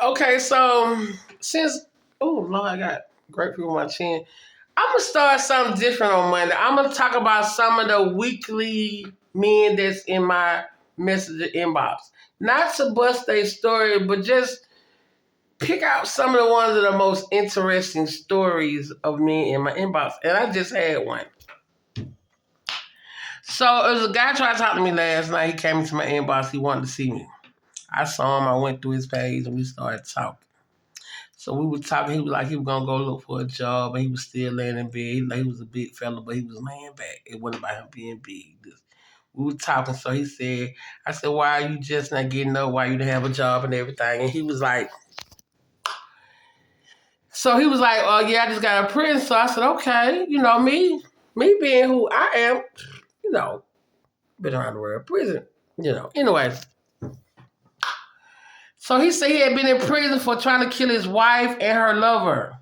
Okay, so since Lord, I got grapefruit on my chin. I'm gonna start something different on Monday. I'm gonna talk about some of the weekly men that's in my messenger inbox. Not to bust their story, but just pick out some of the ones that are most interesting stories of me in my inbox. And I just had one. So it was a guy trying to talk to me last night. He came into my inbox. He wanted to see me. I saw him. I went through his page and we started talking. So we were talking. He was like he was gonna go look for a job, and he was still laying in bed. He was a big fella, but he was laying back. It wasn't about him being big. We were talking. So he said, "I said, why are you just not getting up? Why you didn't have a job and everything?" And he was like, "Oh yeah, I just got out of prison." So I said, "Okay, me being who I am, you know, been around the world, prison, Anyway, so he said he had been in prison for trying to kill his wife and her lover.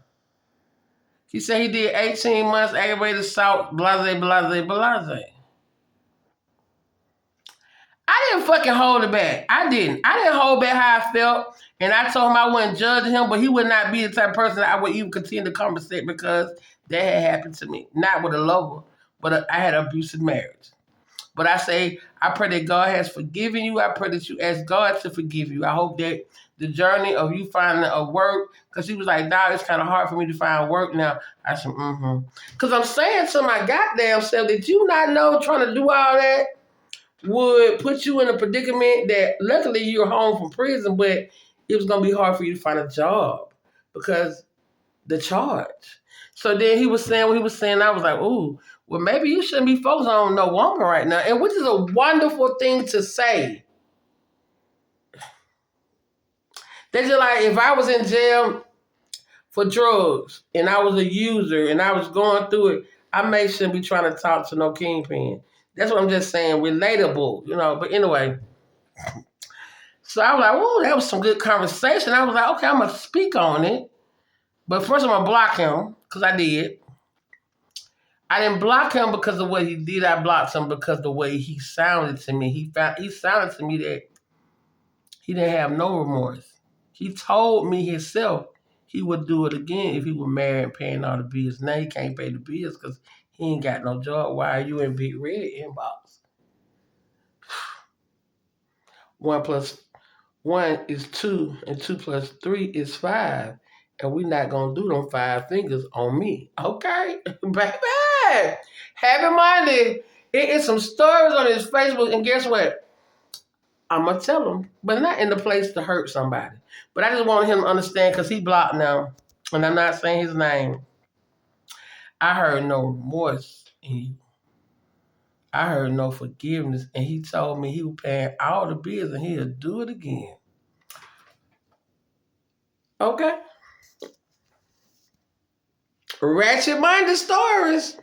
He said he did 18 months aggravated assault, blase, blase, blase. I didn't fucking hold it back. I didn't hold back how I felt. And I told him I wouldn't judge him, but he would not be the type of person that I would even continue to conversate because that had happened to me. Not with a lover, but I had an abusive marriage. But I say, I pray that God has forgiven you. I pray that you ask God to forgive you. I hope that the journey of you finding a work, because he was like, "Dog, it's kind of hard for me to find work now." I said, Because I'm saying to my goddamn self, did you not know trying to do all that would put you in a predicament that luckily you're home from prison, but it was going to be hard for you to find a job because the charge. So then he was saying what he was saying. I was like, ooh, well, maybe you shouldn't be focused on no woman right now. And which is a wonderful thing to say. That's just like if I was in jail for drugs and I was a user and I was going through it, I may shouldn't be trying to talk to no kingpin. That's what I'm just saying, relatable, But anyway, so I was like, whoa, that was some good conversation. I was like, okay, I'm going to speak on it. But first I'm going to block him, because I did. I didn't block him because of what he did. I blocked him because of the way he sounded to me. He sounded to me that he didn't have no remorse. He told me himself he would do it again if he were married and paying all the bills. Now he can't pay the bills because he ain't got no job. Why are you in Big Red inbox? 1 + 1 is 2, and 2 + 3 is 5. And we're not going to do them 5 fingers on me. Okay? Baby! Happy Monday! It is some stories on his Facebook, and guess what? I'm going to tell him, but not in the place to hurt somebody. But I just want him to understand, because he blocked now, and I'm not saying his name. I heard no remorse in you. I heard no forgiveness, and he told me he was paying all the bills, and he'll do it again. Okay? Ratchet-minded stories.